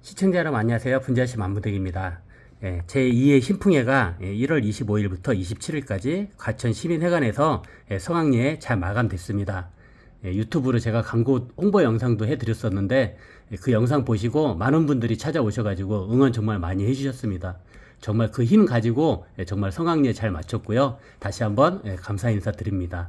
시청자 여러분 안녕하세요. 분자씨 만무득입니다. 제2회 신풍회가 1월 25일부터 27일까지 과천시민회관에서 성황리에 잘 마감됐습니다. 유튜브로 제가 광고 홍보 영상도 해드렸었는데 그 영상 보시고 많은 분들이 찾아오셔가지고 응원 정말 많이 해주셨습니다. 정말 그 힘 가지고 정말 성황리에 잘 마쳤고요. 다시 한번 감사 인사드립니다.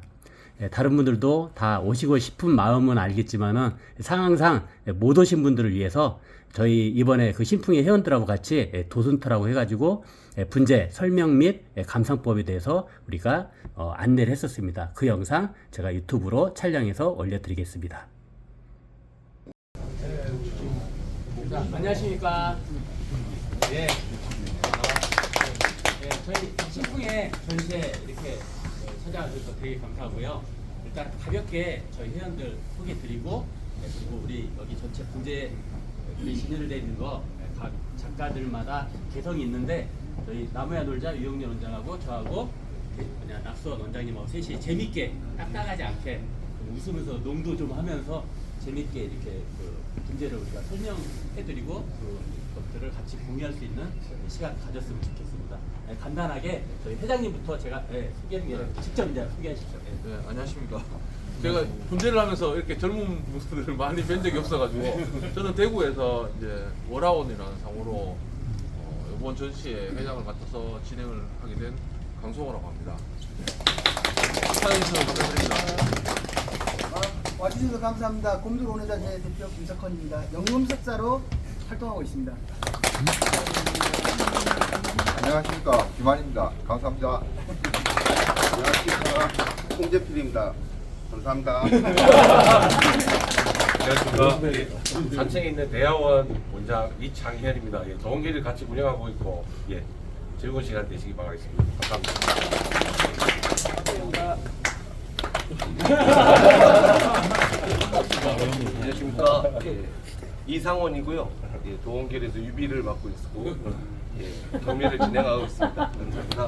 다른 분들도 다 오시고 싶은 마음은 알겠지만은 상황상 못 오신 분들을 위해서 저희 이번에 그 신풍회 회원들하고 같이 도슨터라고 해가지고 분재 설명 및 감상법에 대해서 우리가 안내를 했었습니다. 그 영상 제가 유튜브로 촬영해서 올려드리겠습니다. 자, 안녕하십니까. 예. 저희 신풍회 전시회 이렇게 찾아와주셔서 되게 감사하고요. 일단 가볍게 저희 회원들 소개 드리고 그리고 우리 여기 전체 분재 우리 진열되어 있는 거 각 작가들마다 개성이 있는데 저희 나무야 놀자 유영렬 원장하고 저하고 낙수원 원장님하고 셋이 재밌게 딱딱하지 않게 웃으면서 농도 좀 하면서 재밌게 이렇게 그 분재를 우리가 설명해드리고 그것들을 같이 공유할 수 있는 시간 가졌으면 좋겠습니다. 간단하게 저희 회장님부터 제가 소개를 직접 이제 소개하십시오. 네, 안녕하십니까. 제가 분재를 하면서 이렇게 젊은 분들을 많이 뵌 적이 없어가지고 저는 대구에서 이제 월화원이라는 상호로 이번 전시회 회장을 맡아서 진행을 하게 된 강성호라고 합니다. 사연주셔서 감사드립니다. 와주셔서 감사합니다. 곰돌 오네자재 대표 김석헌입니다. 영문석사로 활동하고 있습니다. 안녕하십니까. 김환입니다. 감사합니다. 안녕하십니까. 홍재필입니다. 감사합니다. 안녕하십니까. 산청에 있는 대학원 원장 이창현입니다. 동계를 같이 운영하고 있고 즐거운 시간 되시기 바라겠습니다. 감사합니다. 안녕하십니까. 이상원이고요. 도원결에서 유비를 맡고 있고 경매를 진행하고 있습니다. 감사합니다.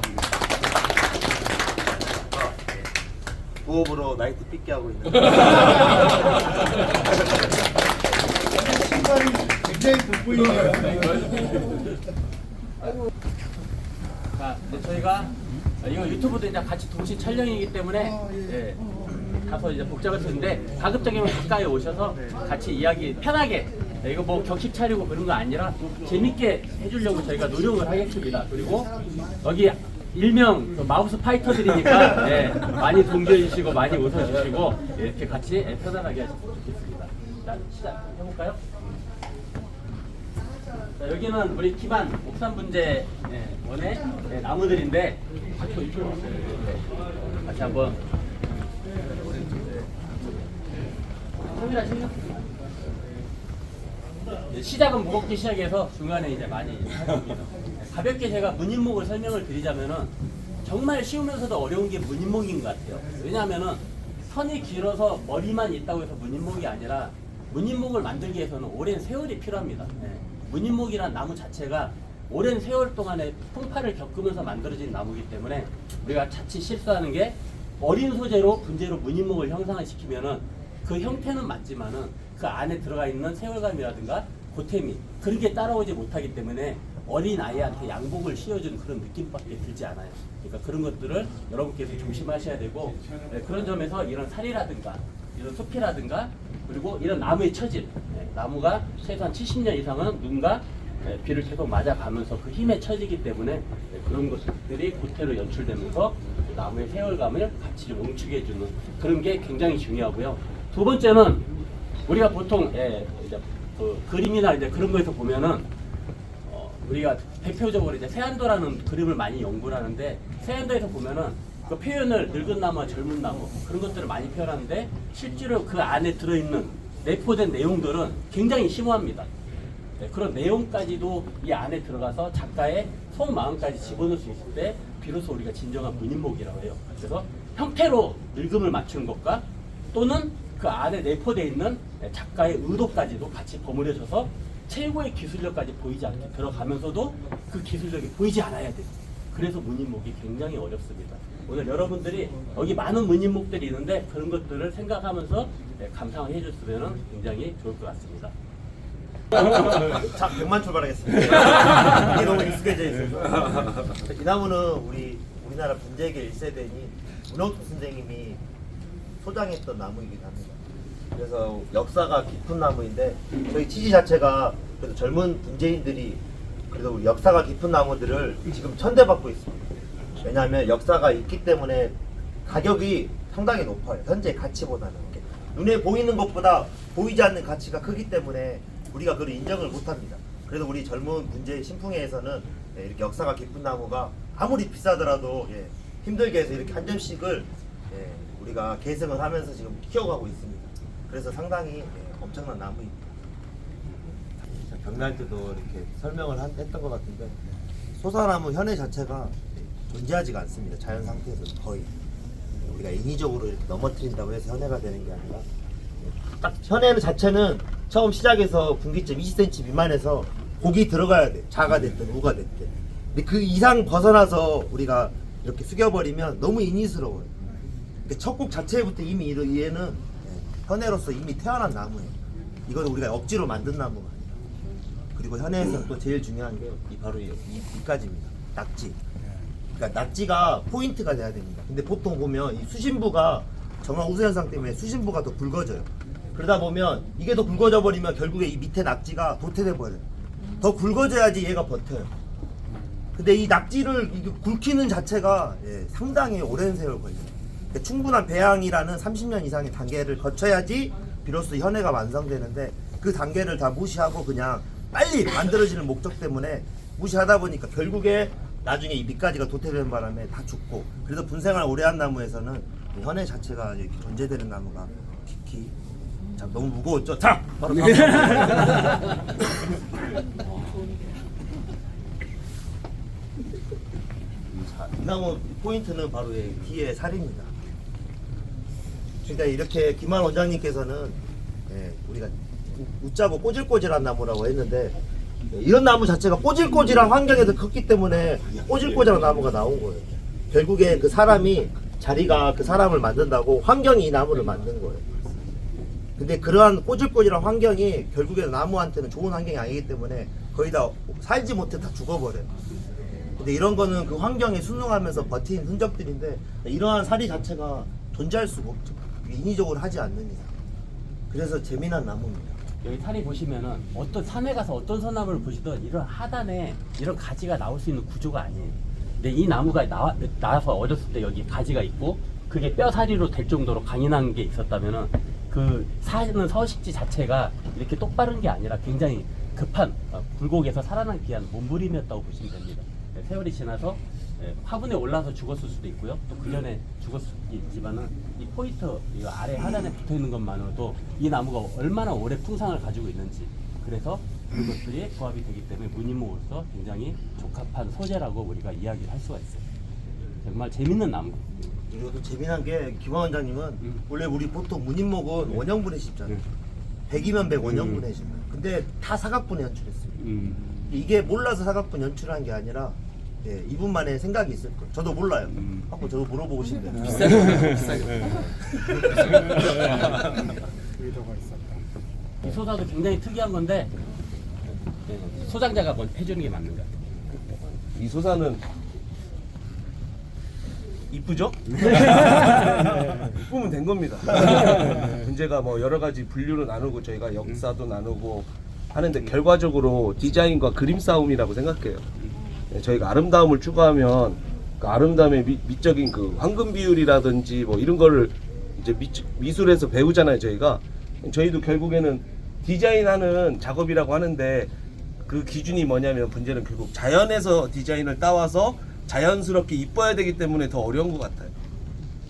부업으로 나이트 삐끼 하고 있는 신발이 굉장히 돋보이네요. 자, 이제 저희가 이거 유튜브도 이제 같이 동시 촬영이기 때문에 다소 이제 복잡했는데 가급적이면 가까이 오셔서 같이 이야기 편하게 이거 뭐 격식 차리고 그런 거 아니라 재밌게 해주려고 저희가 노력을 하겠습니다. 그리고 여기 일명 마우스 파이터들이니까 많이 동조해 주시고 많이 웃어 주시고 이렇게 같이 편안하게 하시면 좋겠습니다. 자, 시작해볼까요? 자, 여기는 우리 기반 옥산 분재 원의 나무들인데 같이 한번 시작은 무겁게 시작해서 중간에 이제 많이 하십니다. 가볍게 제가 문인목을 설명을 드리자면은 정말 쉬우면서도 어려운 게 문인목인 것 같아요. 왜냐하면은 선이 길어서 머리만 있다고 해서 문인목이 아니라 문인목을 만들기 위해서는 오랜 세월이 필요합니다. 문인목이란 나무 자체가 오랜 세월 동안에 풍파를 겪으면서 만들어진 나무이기 때문에 우리가 자칫 실수하는 게 어린 소재로 분재로 문인목을 형상을 시키면은 그 형태는 맞지만은 그 안에 들어가 있는 세월감이라든가 고템이 그런 게 따라오지 못하기 때문에 어린 아이한테 양복을 씌워주는 그런 느낌밖에 들지 않아요. 그러니까 그런 것들을 여러분께서 조심하셔야 되고 그런 점에서 이런 살이라든가 이런 숲이라든가 그리고 이런 나무의 처짐 나무가 최소한 70년 이상은 눈과 비를 계속 맞아가면서 그 힘에 처지기 때문에 그런 것들이 고태로 연출되면서 나무의 세월감을 같이 좀 응축해주는 그런 게 굉장히 중요하고요. 두 번째는 우리가 보통 이제 그 그림이나 이제 그런 거에서 보면은 우리가 대표적으로 이제 세안도라는 그림을 많이 연구를 하는데 세안도에서 보면은 그 표현을 늙은 나무와 젊은 나무 그런 것들을 많이 표현하는데 실제로 그 안에 들어있는 내포된 내용들은 굉장히 심오합니다. 그런 내용까지도 이 안에 들어가서 작가의 속마음까지 집어넣을 수 있을 때 비로소 우리가 진정한 문인목이라고 해요. 그래서 형태로 늙음을 맞추는 것과 또는 그 안에 내포되어 있는 작가의 의도까지도 같이 버무려져서 최고의 기술력까지 보이지 않게 들어가면서도 그 기술력이 보이지 않아야 돼요. 그래서 문인목이 굉장히 어렵습니다. 오늘 여러분들이 여기 많은 문인목들이 있는데 그런 것들을 생각하면서 감상을 해줬으면 굉장히 좋을 것 같습니다. 자, 100만 출발하겠습니다. 이게 너무 익숙해져 있어서. 이 나무는 우리나라 분재계 1세대인 문홍토 선생님이 소장했던 나무이기도 합니다. 그래서 역사가 깊은 나무인데 저희 취지 자체가 그래도 젊은 분재인들이 그래도 우리 역사가 깊은 나무들을 지금 천대받고 있습니다. 왜냐하면 역사가 있기 때문에 가격이 상당히 높아요. 현재 가치보다는. 눈에 보이는 것보다 보이지 않는 가치가 크기 때문에 우리가 그걸 인정을 못합니다. 그래도 우리 젊은 분재 신풍회에서는 이렇게 역사가 깊은 나무가 아무리 비싸더라도 힘들게 해서 이렇게 한 점씩을 우리가 계승을 하면서 지금 키워가고 있습니다. 그래서 상당히 엄청난 나무입니다. 경날 때도 이렇게 설명을 했던 것 같은데 소사나무 현해 자체가 존재하지가 않습니다. 자연 상태에서 거의 우리가 인위적으로 이렇게 넘어뜨린다고 해서 현해가 되는 게 아니라 딱 현해 자체는 처음 시작해서 분기점 20cm 미만에서 곡이 들어가야 돼. 자가 됐든 우가 됐든. 근데 그 이상 벗어나서 우리가 이렇게 숙여버리면 너무 인위스러워요. 첫 곡 자체부터 이미 얘는 현해로서 이미 태어난 나무예요. 이건 우리가 억지로 만든 나무가 아니에요. 그리고 현해에서 또 제일 중요한 게 바로 이 가지입니다. 낙지. 그러니까 낙지가 포인트가 돼야 됩니다. 근데 보통 보면 이 수신부가 정화 우수 현상 때문에 수신부가 더 굵어져요. 그러다 보면 이게 더 굵어져 버리면 결국에 이 밑에 낙지가 도태돼 버려요. 더 굵어져야지 얘가 버텨요. 근데 이 낙지를 이게 굵히는 자체가 상당히 오랜 세월 걸려요. 그러니까 충분한 배양이라는 30년 이상의 단계를 거쳐야지 비로소 현해가 완성되는데 그 단계를 다 무시하고 그냥 빨리 만들어지는 목적 때문에 무시하다 보니까 결국에 나중에 이 밑가지가 도태되는 바람에 다 죽고, 그래서 분생을 오래 한 나무에서는 현해 자체가 이렇게 존재되는 나무가 깊이. 자, 너무 무거웠죠? 자! 바로 다음. 이 나무 포인트는 바로 뒤에 살입니다. 그러니까 이렇게 김한 원장님께서는 우리가 웃자고 꼬질꼬질한 나무라고 했는데 이런 나무 자체가 꼬질꼬질한 환경에서 컸기 때문에 꼬질꼬질한 나무가 나온 거예요. 결국에 그 사람이 자리가 그 사람을 만든다고 환경이 이 나무를 만든 거예요. 근데 그러한 꼬질꼬질한 환경이 결국에는 나무한테는 좋은 환경이 아니기 때문에 거의 다 살지 못해 다 죽어버려요. 근데 이런 거는 그 환경에 순응하면서 버틴 흔적들인데 이러한 사리 자체가 존재할 수가 없죠. 인위적으로 하지 않는 이상. 그래서 재미난 나무입니다. 여기 산에 보시면은 어떤 산에 가서 어떤 소나무를 보시던 이런 하단에 이런 가지가 나올 수 있는 구조가 아니에요. 근데 이 나무가 나와서 어렸을 때 여기 가지가 있고 그게 뼈사리로 될 정도로 강인한 게 있었다면은 그 사는 서식지 자체가 이렇게 똑바른 게 아니라 굉장히 급한 굴곡에서 살아남기 위한 몸부림이었다고 보시면 됩니다. 세월이 지나서 화분에 올라서 죽었을 수도 있고요. 또 그 전에 죽었을 수도 있지만은 이 포인트, 이 아래 하단에 붙어 있는 것만으로도 이 나무가 얼마나 오래 풍상을 가지고 있는지, 그래서 그것들이 조합이 되기 때문에 무늬목으로서 굉장히 적합한 소재라고 우리가 이야기를 할 수가 있어요. 정말 재밌는 나무. 그리고 또 재미난 게 김한 원장님은 원래 우리 보통 무늬목은 원형분해 심잖아요. 100이면 100 원형분해 심어요. 근데 다 사각분해 연출했습니다. 이게 몰라서 사각분 연출한 게 아니라 이분만의 생각이 있을 거예요. 저도 몰라요. 한번 저도 물어보고 싶네요. 이 소사도 굉장히 특이한 건데 소장자가 먼저 해주는 게 맞는 것 같아요. 이 소사는 이쁘죠? 이쁘면 된 겁니다. 문제가 뭐 여러 가지 분류를 나누고 저희가 역사도 나누고 하는데 결과적으로 디자인과 그림 싸움이라고 생각해요. 저희가 아름다움을 추구하면 그 아름다움의 미적인 그 황금 비율이라든지 뭐 이런 거를 이제 미술에서 배우잖아요. 저희도 결국에는 디자인하는 작업이라고 하는데 그 기준이 뭐냐면 문제는 결국 자연에서 디자인을 따와서 자연스럽게 이뻐야 되기 때문에 더 어려운 것 같아요.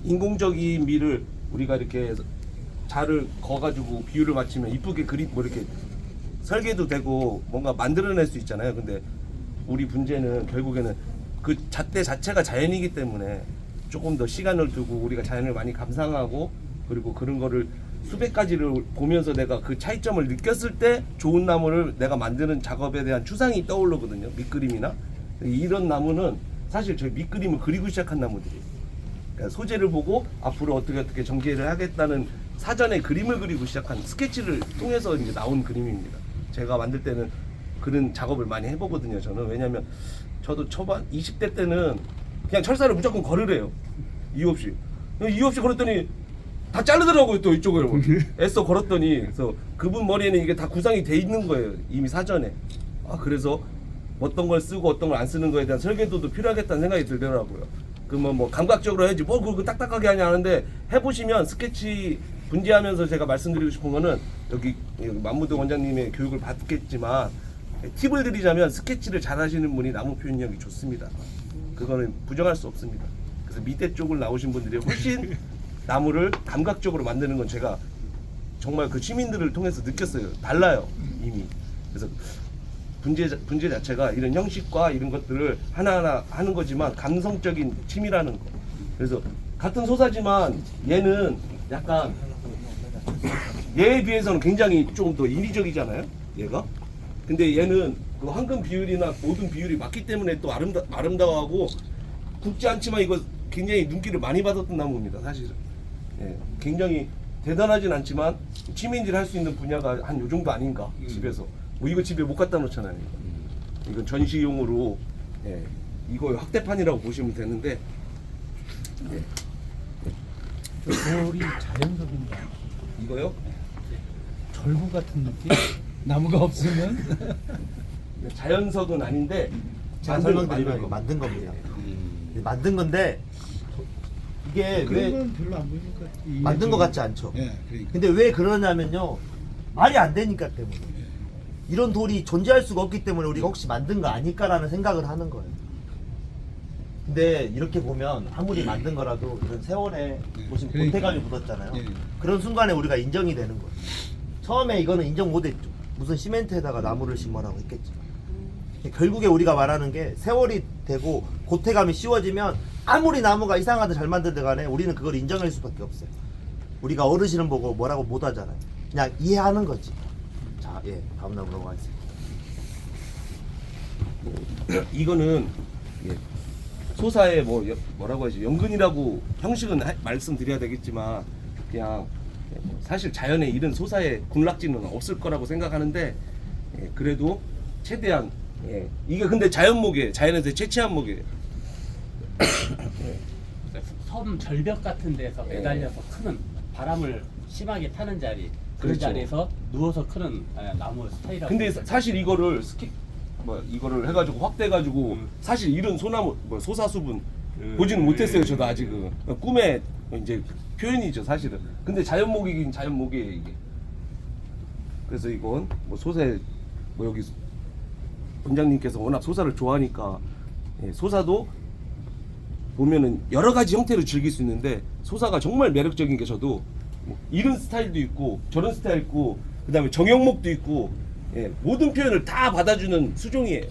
인공적인 미를 우리가 이렇게 자를 거가지고 비율을 맞추면 이쁘게 그림 뭐 이렇게 설계도 되고 뭔가 만들어낼 수 있잖아요. 근데 우리 분재는 결국에는 그 잣대 자체가 자연이기 때문에 조금 더 시간을 두고 우리가 자연을 많이 감상하고 그리고 그런 거를 수백 가지를 보면서 내가 그 차이점을 느꼈을 때 좋은 나무를 내가 만드는 작업에 대한 추상이 떠오르거든요. 밑그림이나 이런 나무는 사실 저희 밑그림을 그리고 시작한 나무들이에요. 그러니까 소재를 보고 앞으로 어떻게 전개를 하겠다는 사전에 그림을 그리고 시작한 스케치를 통해서 이제 나온 그림입니다. 제가 만들 때는 그런 작업을 많이 해보거든요. 저는 왜냐면 저도 초반 20대 때는 그냥 철사를 무조건 걸으래요. 이유 없이 걸었더니 다 자르더라고요. 또 이쪽을 애써 걸었더니 그래서 그분 머리에는 이게 다 구상이 돼 있는 거예요. 이미 사전에. 그래서 어떤 걸 쓰고 어떤 걸 안 쓰는 거에 대한 설계도도 필요하겠다는 생각이 들더라고요. 그러면 뭐 감각적으로 해야지 뭐 그거 딱딱하게 하냐 하는데 해보시면 스케치 분재하면서 제가 말씀드리고 싶은 거는 여기 만무대 원장님의 교육을 받겠지만 팁을 드리자면 스케치를 잘 하시는 분이 나무 표현력이 좋습니다. 그거는 부정할 수 없습니다. 그래서 밑에 쪽을 나오신 분들이 훨씬 나무를 감각적으로 만드는 건 제가 정말 그 시민들을 통해서 느꼈어요. 달라요 이미. 그래서 분재 자체가 이런 형식과 이런 것들을 하나하나 하는 거지만 감성적인 취미라는 거. 그래서 같은 소사지만 얘는 약간 얘에 비해서는 굉장히 좀 더 인위적이잖아요. 얘가. 근데 얘는 그 황금 비율이나 모든 비율이 맞기 때문에 또 아름다워하고 굵지 않지만 이거 굉장히 눈길을 많이 받았던 나무입니다. 사실은. 예, 굉장히 대단하진 않지만 취미인지를 할 수 있는 분야가 한 요 정도 아닌가 집에서. 뭐 이거 집에 못 갖다 놓잖아요. 이건 전시용으로 이거 확대판이라고 보시면 되는데 돌이 자연석인가? 이거요? 절구 같은 느낌? 나무가 없으면? 자연석은 아닌데 제가 설명드리면 이거 만든 겁니다. 만든 건데 이게 그런 왜 건 별로 안 보이는 것 같아. 만든 것 같지 않죠? 예, 그러니까. 근데 왜 그러냐면요, 말이 안 되니까 때문에. 이런 돌이 존재할 수가 없기 때문에 우리가 혹시 만든 거 아닐까라는 생각을 하는 거예요. 근데 이렇게 보면 아무리 만든 거라도 이런 세월에 보시면 그러니까. 고태감이 묻었잖아요. 예. 그런 순간에 우리가 인정이 되는 거예요. 처음에 이거는 인정 못했죠. 무슨 시멘트에다가 나무를 심어라고 했겠죠. 결국에 우리가 말하는 게 세월이 되고 고태감이 씌워지면 아무리 나무가 이상하다 잘 만들든 간에 우리는 그걸 인정할 수밖에 없어요. 우리가 어르신을 보고 뭐라고 못 하잖아요. 그냥 이해하는 거지. 자, 다음 나무 넘어가겠습니다. 이거는 소사의 뭐라고 하지 연근이라고 형식은 말씀드려야 되겠지만 그냥 사실 자연에 이런 소사의 군락지는 없을 거라고 생각하는데 그래도 최대한 이게 근데 자연목이에요. 자연에서 채취한 목이에요. 섬 절벽 같은 데서 매달려서 크는 바람을 심하게 타는 자리 그 그렇죠. 자리에서 누워서 크는 나무 스타일이라고. 근데 사실 이거를 이거를 해가지고 확대해가지고 사실 이런 소나무 소사수분 보지는 못했어요. 저도 아직은 꿈의 이제 표현이죠 사실은. 근데 자연목이긴 자연목이에요 이게. 그래서 이건 소사에 여기 원장님께서 워낙 소사를 좋아하니까 소사도 보면은 여러 가지 형태로 즐길 수 있는데 소사가 정말 매력적인 게 저도 이런 스타일도 있고 저런 스타일 있고 그다음에 정형목도 있고 모든 표현을 다 받아주는 수종이에요.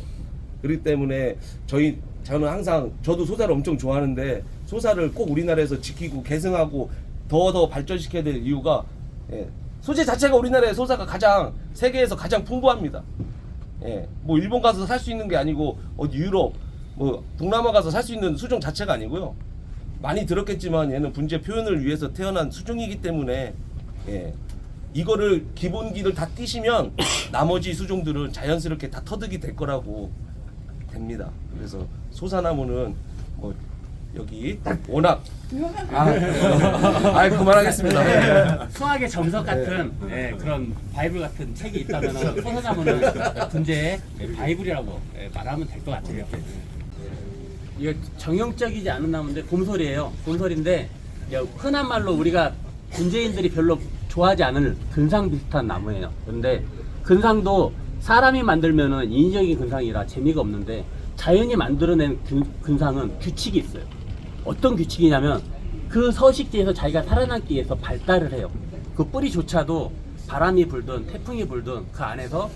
그렇기 때문에 저는 항상 저도 소사를 엄청 좋아하는데 소사를 꼭 우리나라에서 지키고 계승하고 더 발전시켜야 될 이유가 소재 자체가 우리나라의 소사가 세계에서 가장 풍부합니다. 뭐 일본 가서 살 수 있는 게 아니고 어디 유럽 동남아 가서 살 수 있는 수종 자체가 아니고요. 많이 들었겠지만 얘는 분재 표현을 위해서 태어난 수종이기 때문에 이거를 기본기를 다 띄시면 나머지 수종들은 자연스럽게 다 터득이 될 거라고 됩니다. 그래서 소사나무는 여기 워낙 그만하겠습니다. 수학의 정석 같은 그런 바이블 같은 책이 있다면 소사나무는 분재의 바이블이라고 말하면 될 것 같아요. 이게 정형적이지 않은 나무인데 곰솔이에요. 곰솔인데 흔한 말로 우리가 분재인들이 별로 좋아하지 않을 근상 비슷한 나무예요. 그런데 근상도 사람이 만들면은 인위적인 근상이라 재미가 없는데 자연이 만들어낸 근상은 규칙이 있어요. 어떤 규칙이냐면 그 서식지에서 자기가 살아남기 위해서 발달을 해요. 그 뿌리조차도 바람이 불든 태풍이 불든 그 안에서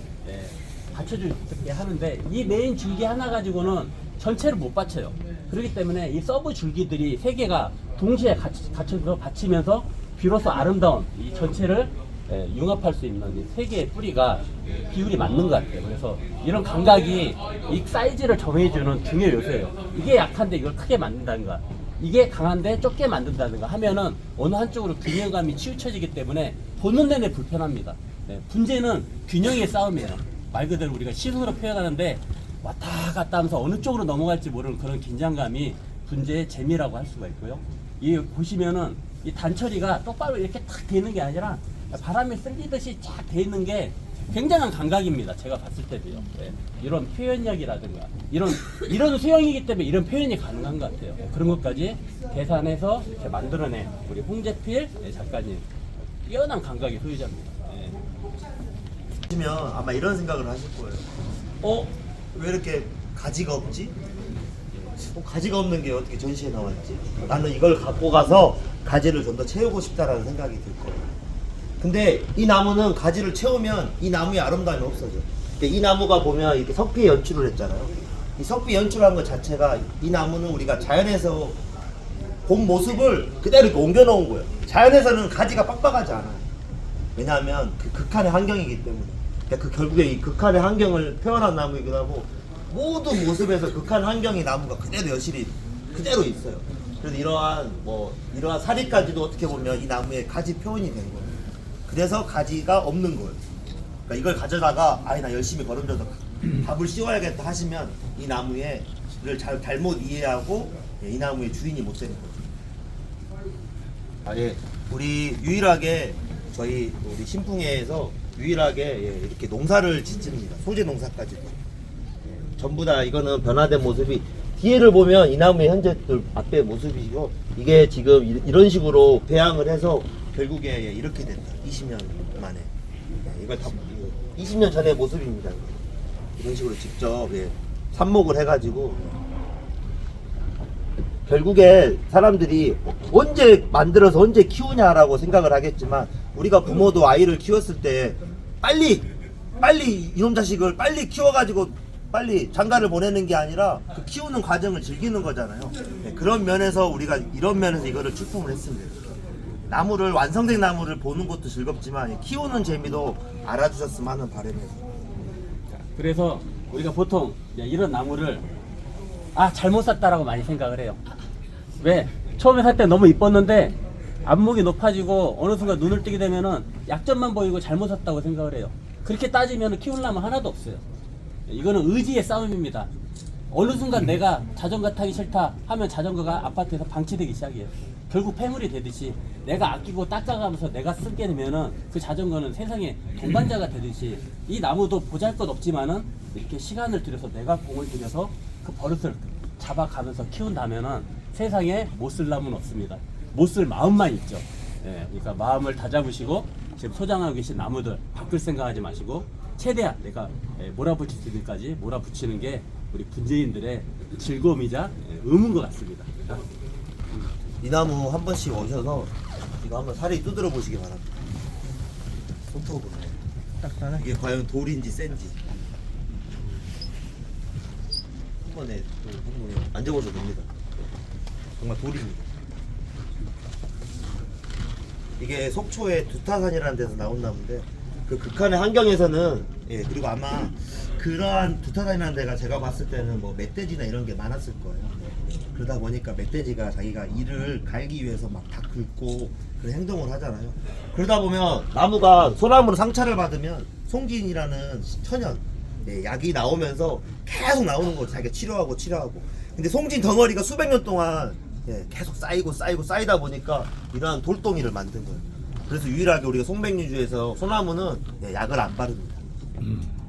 받쳐줄 수 있게 하는데 이 메인 줄기 하나 가지고는 전체를 못 받쳐요. 그렇기 때문에 이 서브 줄기들이 세 개가 동시에 갇혀서 받치면서 비로소 아름다운 이 전체를 융합할 수 있는 이 세 개의 뿌리가 비율이 맞는 것 같아요. 그래서 이런 감각이 이 사이즈를 정해주는 중요 요소예요. 이게 약한데 이걸 크게 만든다든가 이게 강한데 좁게 만든다든가 하면은 어느 한쪽으로 균형감이 치우쳐지기 때문에 보는 내내 불편합니다. 분재는 균형의 싸움이에요. 말 그대로 우리가 시선으로 표현하는데 왔다 갔다 하면서 어느 쪽으로 넘어갈지 모르는 그런 긴장감이 분재의 재미라고 할 수가 있고요. 이 보시면은 이 단처리가 똑바로 이렇게 탁 돼 있는 게 아니라 바람이 쓸리듯이 쫙 돼 있는 게 굉장한 감각입니다. 제가 봤을 때도요. 이런 표현력이라든가 이런 수영이기 때문에 이런 표현이 가능한 것 같아요. 그런 것까지 계산해서 이렇게 만들어낸 우리 홍재필 작가님 뛰어난 감각의 소유자입니다. 보시면 아마 이런 생각을 하실 거예요. 왜 이렇게 가지가 없지? 가지가 없는 게 어떻게 전시에 나왔지? 나는 이걸 갖고 가서 가지를 좀 더 채우고 싶다라는 생각이 들 거예요. 근데 이 나무는 가지를 채우면 이 나무의 아름다움이 없어져. 이 나무가 보면 이렇게 석비 연출을 했잖아요. 이 석비 연출한 것 자체가 이 나무는 우리가 자연에서 본 모습을 그대로 이렇게 옮겨 놓은 거예요. 자연에서는 가지가 빡빡하지 않아요. 왜냐하면 그 극한의 환경이기 때문에. 그러니까 그 결국에 이 극한의 환경을 표현한 나무이기도 하고 모든 모습에서 극한 환경이 나무가 그대로 여실히 그대로 있어요. 그래서 이러한 사리까지도 어떻게 보면 이 나무의 가지 표현이 된 거예요. 그래서 가지가 없는 거예요. 그러니까 이걸 가져다가 나 열심히 걸음져서 밥을 씌워야겠다 하시면 이 나무를 잘못 이해하고 이 나무의 주인이 못 되는 거죠. 우리 유일하게 우리 신풍회에서 유일하게 이렇게 농사를 짓습니다. 소재 농사까지도. 전부 다 이거는 변화된 모습이 뒤에를 보면 이 나무의 현재 앞에 모습이고 이게 지금 이런 식으로 배양을 해서 결국에 이렇게 된다. 20년 만에. 이걸 다 20년 전의 모습입니다. 이런 식으로 직접 삽목을 해가지고 결국에 사람들이 언제 만들어서 언제 키우냐라고 생각을 하겠지만 우리가 부모도 아이를 키웠을 때 빨리 이놈 자식을 빨리 키워가지고 빨리 장가를 보내는 게 아니라 그 키우는 과정을 즐기는 거잖아요. 그런 면에서 우리가 이런 면에서 이거를 출품을 했습니다. 완성된 나무를 보는 것도 즐겁지만 키우는 재미도 알아주셨으면 하는 바람에서. 그래서 우리가 보통 이런 나무를 잘못 샀다라고 많이 생각을 해요. 왜? 처음에 살 때 너무 이뻤는데 안목이 높아지고 어느 순간 눈을 뜨게 되면은 약점만 보이고 잘못 샀다고 생각을 해요. 그렇게 따지면 키울 나무 하나도 없어요. 이거는 의지의 싸움입니다. 어느 순간 내가 자전거 타기 싫다 하면 자전거가 아파트에서 방치되기 시작해요. 결국 폐물이 되듯이 내가 아끼고 닦아가면서 내가 쓰게 되면은 그 자전거는 세상에 동반자가 되듯이 이 나무도 보잘것 없지만은 이렇게 시간을 들여서 내가 공을 들여서 그 버릇을 잡아가면서 키운다면은 세상에 못 쓸 나무는 없습니다. 못 쓸 마음만 있죠. 그러니까 마음을 다잡으시고 지금 소장하고 계신 나무들 바꿀 생각하지 마시고 최대한 내가 몰아붙일 수 있는 데까지 몰아붙이는 게 우리 분재인들의 즐거움이자 의무인 것 같습니다. 이 나무 한 번씩 오셔서 이거 한번 사리 두드려 보시기 바랍니다. 손톱으로. 딱딱하네. 이게 과연 돌인지 센지 한 번에 만져보셔도 됩니다. 정말 돌입니다. 이게 속초의 두타산이라는 데서 나온 나무인데 그 극한의 환경에서는 그리고 아마 그러한 두타산이라는 데가 제가 봤을 때는 멧돼지나 이런 게 많았을 거예요. 그러다 보니까 멧돼지가 자기가 이를 갈기 위해서 막 다 긁고 그런 행동을 하잖아요. 그러다 보면 나무가 소나무로 상처를 받으면 송진이라는 천연 약이 나오면서 계속 나오는 거죠. 자기가 치료하고 근데 송진 덩어리가 수백 년 동안 계속 쌓이다 보니까 이러한 돌덩이를 만든 거예요. 그래서 유일하게 우리가 송백류주에서 소나무는 약을 안 바릅니다.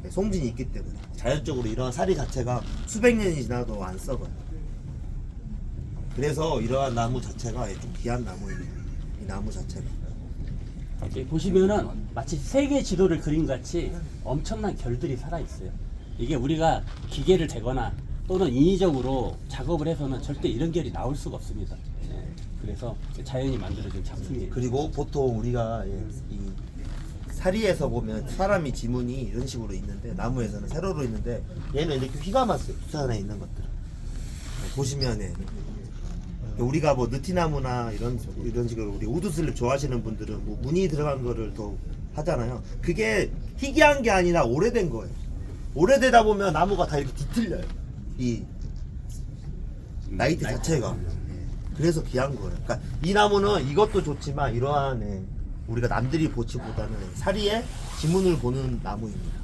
송진이 있기 때문에 자연적으로 이러한 사리 자체가 수백 년이 지나도 안 썩어요. 그래서 이러한 나무 자체가 좀 귀한 나무입니다. 이 나무 자체가. 보시면은 마치 세계 지도를 그린 같이 엄청난 결들이 살아 있어요. 이게 우리가 기계를 대거나 또는 인위적으로 작업을 해서는 절대 이런 결이 나올 수가 없습니다. 그래서 자연이 만들어진 작품이에요. 그리고 보통 우리가 이 사리에서 보면 사람이 지문이 이런 식으로 있는데 나무에서는 세로로 있는데 얘는 이렇게 휘가 맞어요. 두산에 있는 것들은 보시면 우리가 느티나무나 이런 식으로 우리 우드슬립 좋아하시는 분들은 무늬 들어간 거를 더 하잖아요. 그게 희귀한 게 아니라 오래된 거예요. 오래되다 보면 나무가 다 이렇게 뒤틀려요. 이 나이트 자체가. 그래서 귀한 거예요. 그러니까 이 나무는 이것도 좋지만 이러한 우리가 남들이 보치보다는 사리에 지문을 보는 나무입니다.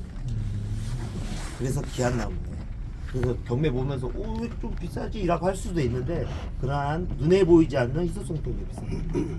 그래서 귀한 나무예요. 그래서 경매 보면서 왜 좀 비싸지? 라고 할 수도 있는데 그러한 눈에 보이지 않는 희소성 때문에 비쌉니다.